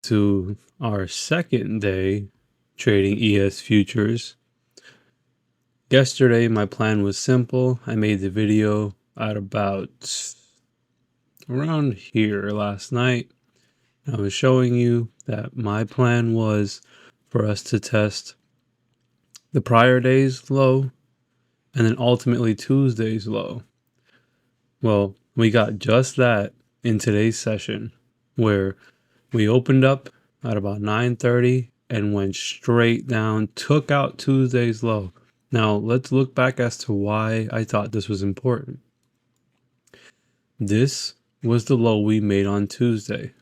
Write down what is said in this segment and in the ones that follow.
to our second day trading ES futures. Yesterday, my plan was simple. I made the video at about around here last night. I was showing you that my plan was for us to test the prior day's low and then ultimately Tuesday's low. Well, we got just that in today's session, where we opened up at about 9:30 and went straight down, took out Tuesday's low. Now, let's look back as to why I thought this was important. This was the low we made on Tuesday.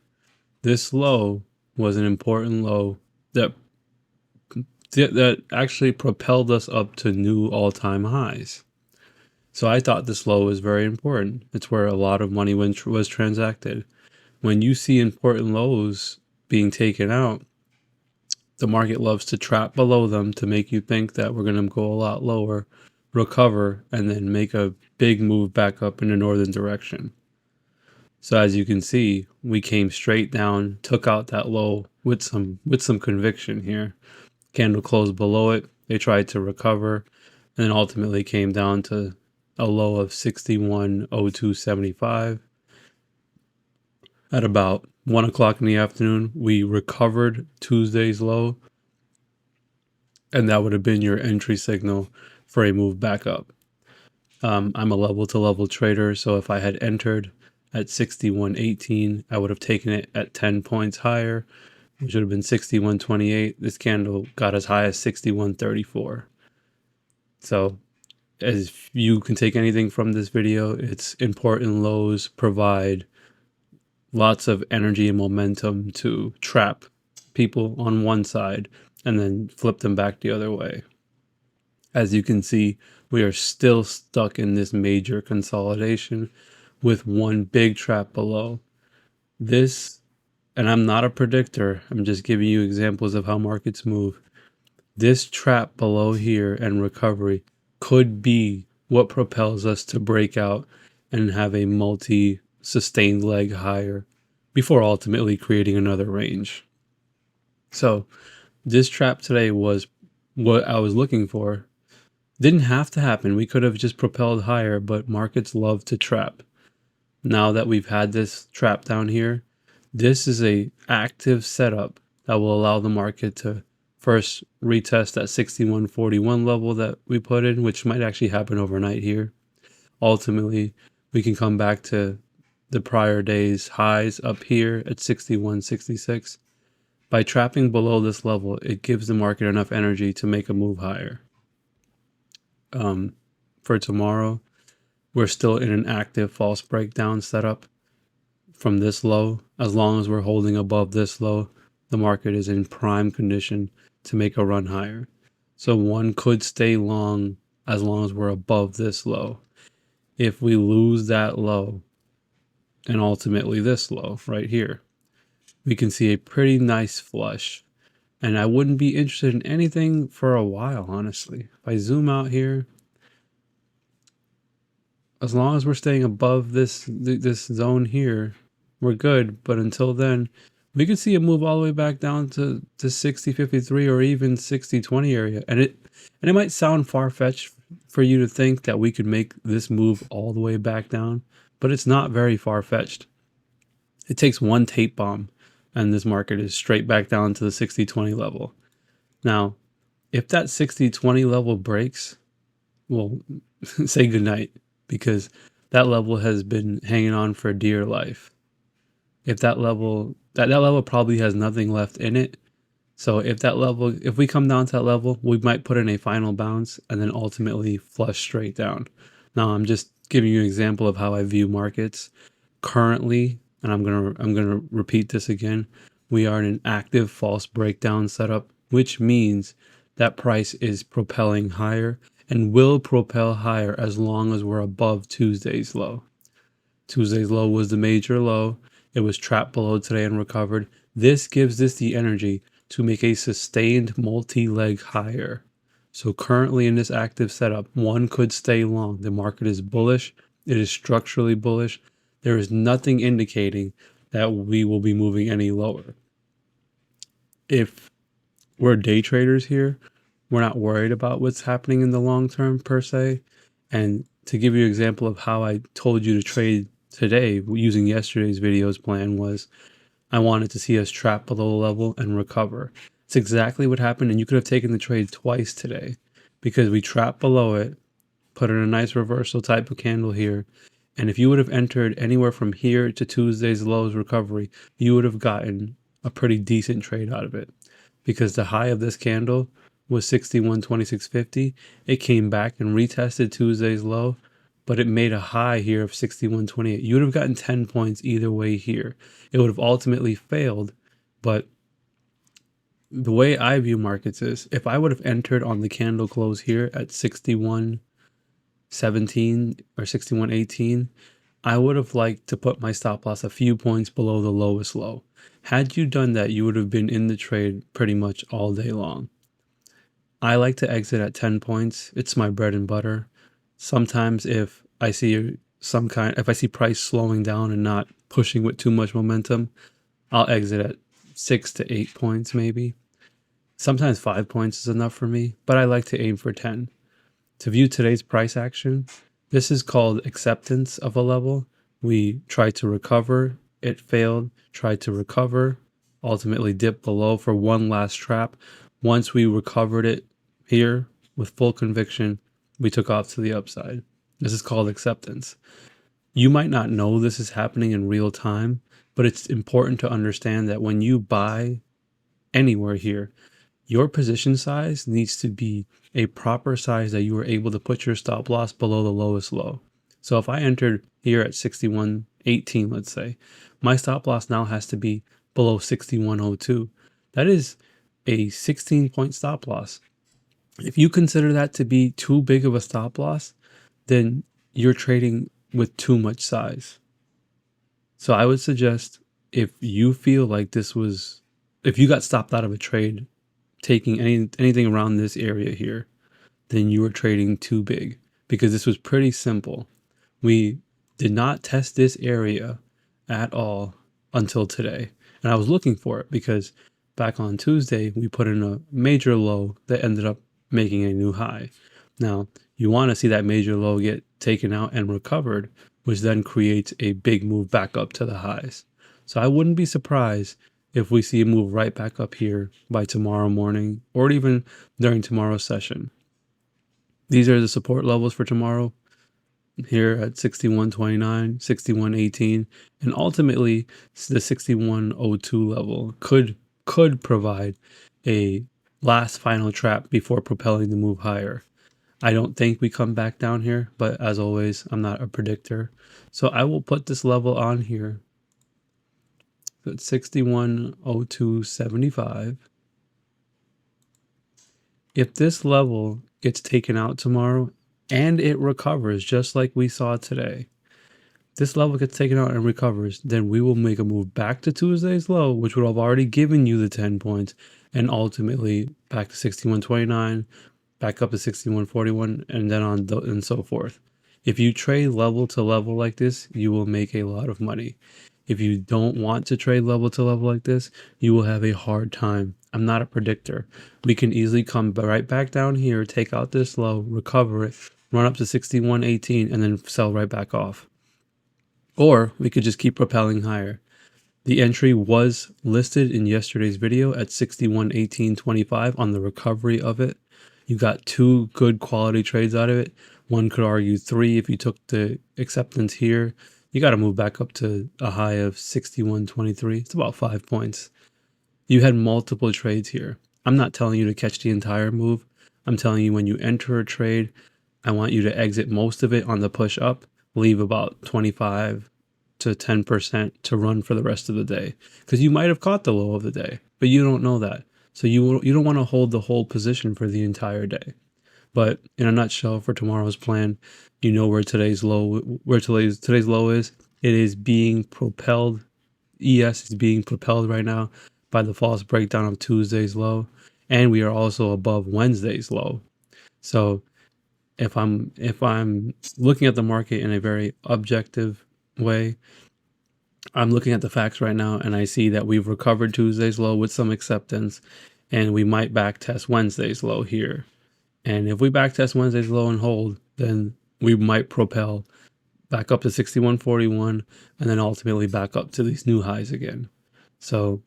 This low was an important low that actually propelled us up to new all-time highs. So I thought this low was very important. It's where a lot of money was transacted. When you see important lows being taken out, the market loves to trap below them to make you think that we're going to go a lot lower, recover, and then make a big move back up in the northern direction. So as you can see, we came straight down, took out that low with some conviction here. Candle closed below it. They tried to recover, and then ultimately came down to a low of 61.0275. At about 1 o'clock in the afternoon, we recovered Tuesday's low, and that would have been your entry signal for a move back up. I'm a level-to-level trader, so if I had entered at 61.18, I would have taken it at 10 points higher, which would have been 61.28. This candle got as high as 61.34. So as you can take anything from this video, it's important lows provide lots of energy and momentum to trap people on one side and then flip them back the other way. As you can see, we are still stuck in this major consolidation with one big trap below. This, and I'm not a predictor, I'm just giving you examples of how markets move. This trap below here and recovery could be what propels us to break out and have a sustained leg higher before ultimately creating another range. So this trap today was what I was looking for. Didn't have to happen. We could have just propelled higher, but markets love to trap. Now that we've had this trap down here, this is a active setup that will allow the market to first retest that 61.41 level that we put in, which might actually happen overnight here. Ultimately, we can come back to the prior day's highs up here at 61.66. By trapping below this level, it gives the market enough energy to make a move higher. For tomorrow, we're still in an active false breakdown setup from this low. As long as we're holding above this low, the market is in prime condition to make a run higher. So one could stay long as long as we're above this low. If we lose that low, and ultimately this low right here, we can see a pretty nice flush. And I wouldn't be interested in anything for a while, honestly. If I zoom out here, as long as we're staying above this zone here, we're good. But until then, we could see a move all the way back down to 60.53 or even 60.20 area. And it might sound far-fetched for you to think that we could make this move all the way back down, but it's not very far-fetched. It takes one tape bomb and this market is straight back down to the 60.20 level. Now, if that 60.20 level breaks, well, say goodnight, because that level has been hanging on for dear life. If that level probably has nothing left in it. So if we come down to that level, we might put in a final bounce and then ultimately flush straight down. Now I'm just giving you an example of how I view markets currently, and I'm gonna repeat this again. We are in an active false breakdown setup, which means that price is propelling higher and will propel higher as long as we're above Tuesday's low. Tuesday's low was the major low. It was trapped below today and recovered. This gives this the energy to make a sustained multi-leg higher. So currently in this active setup, one could stay long. The market is bullish. It is structurally bullish. There is nothing indicating that we will be moving any lower. if we're day traders here, we're not worried about what's happening in the long term per se. And to give you an example of how I told you to trade today using yesterday's video's plan was I wanted to see us trap below the level and recover. It's exactly what happened, and you could have taken the trade twice today because we trapped below it, put in a nice reversal type of candle here. And if you would have entered anywhere from here to Tuesday's lows recovery, you would have gotten a pretty decent trade out of it because the high of this candle was 61.2650. It came back and retested Tuesday's low, but it made a high here of 61.28. You would have gotten 10 points either way here. It would have ultimately failed, but the way I view markets is if I would have entered on the candle close here at 61.17 or 61.18, I would have liked to put my stop loss a few points below the lowest low. Had you done that, you would have been in the trade pretty much all day long. I like to exit at 10 points. It's my bread and butter. Sometimes if I see price slowing down and not pushing with too much momentum, I'll exit at 6 to 8 points maybe. Sometimes 5 points is enough for me, but I like to aim for 10. To view today's price action, this is called acceptance of a level. We tried to recover, it failed, tried to recover, ultimately dipped below for one last trap. Once we recovered it here with full conviction, we took off to the upside. This is called acceptance. You might not know this is happening in real time, but it's important to understand that when you buy anywhere here, your position size needs to be a proper size that you are able to put your stop loss below the lowest low. So if I entered here at 61.18, let's say, my stop loss now has to be below 61.02. That is a 16-point stop loss. If you consider that to be too big of a stop loss, then you're trading with too much size. So I would suggest if you feel like if you got stopped out of a trade taking anything around this area here, then you were trading too big because this was pretty simple. We did not test this area at all until today. And I was looking for it because back on Tuesday, we put in a major low that ended up making a new high. Now, you want to see that major low get taken out and recovered, which then creates a big move back up to the highs. So I wouldn't be surprised if we see a move right back up here by tomorrow morning or even during tomorrow's session. These are the support levels for tomorrow here at 61.29, 61.18, and ultimately the 61.02 level could provide a last final trap before propelling the move higher. I don't think we come back down here, but as always, I'm not a predictor. So I will put this level on here. So it's 61.0275. If this level gets taken out tomorrow and it recovers just like we saw today, this level gets taken out and recovers, then we will make a move back to Tuesday's low, which would have already given you the 10 points, and ultimately back to 61.29, back up to 61.41, and then on and so forth. If you trade level to level like this, you will make a lot of money. If you don't want to trade level to level like this, you will have a hard time. I'm not a predictor. We can easily come right back down here, take out this low, recover it, run up to 61.18, and then sell right back off. Or we could just keep propelling higher. The entry was listed in yesterday's video at 61.1825 on the recovery of it. You got 2 good quality trades out of it. One could argue 3 if you took the acceptance here. You got to move back up to a high of 61.23. It's about 5 points. You had multiple trades here. I'm not telling you to catch the entire move. I'm telling you when you enter a trade, I want you to exit most of it on the push up, leave about 25 to 10% to run for the rest of the day. Because you might have caught the low of the day, but you don't know that. So you don't want to hold the whole position for the entire day. But in a nutshell, for tomorrow's plan, you know where today's low is. It is being propelled. ES is being propelled right now by the false breakdown of Tuesday's low, and we are also above Wednesday's low. So if I'm looking at the market in a very objective way, I'm looking at the facts right now and I see that we've recovered Tuesday's low with some acceptance, and we might back test Wednesday's low here. And if we back test Wednesday's low and hold, then we might propel back up to 61.41 and then ultimately back up to these new highs again. So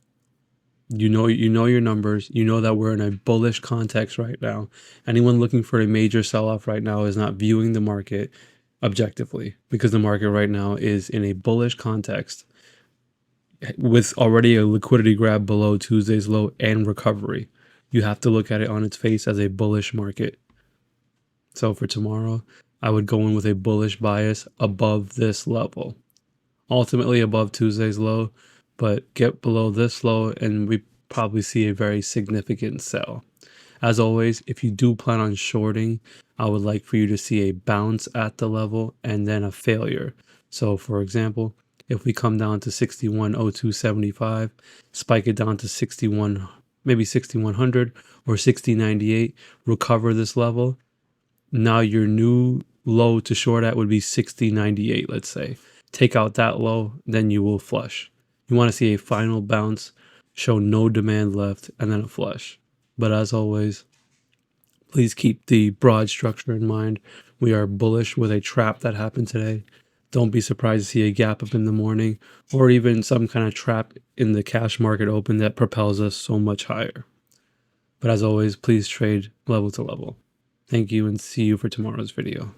you know your numbers. You know that we're in a bullish context right now. Anyone looking for a major sell-off right now is not viewing the market objectively, because the market right now is in a bullish context with already a liquidity grab below Tuesday's low and recovery. You have to look at it on its face as a bullish market. So for tomorrow, I would go in with a bullish bias above this level. Ultimately above Tuesday's low, but get below this low and we probably see a very significant sell. As always, if you do plan on shorting, I would like for you to see a bounce at the level and then a failure. So for example, if we come down to 61.0275, spike it down to 61, maybe 6100 or 6098, recover this level. Now your new low to short at would be 6098, let's say. Take out that low, then you will flush. You want to see a final bounce, show no demand left, and then a flush. But as always, please keep the broad structure in mind. We are bullish with a trap that happened today. Don't be surprised to see a gap up in the morning or even some kind of trap in the cash market open that propels us so much higher. But as always, please trade level to level. Thank you and see you for tomorrow's video.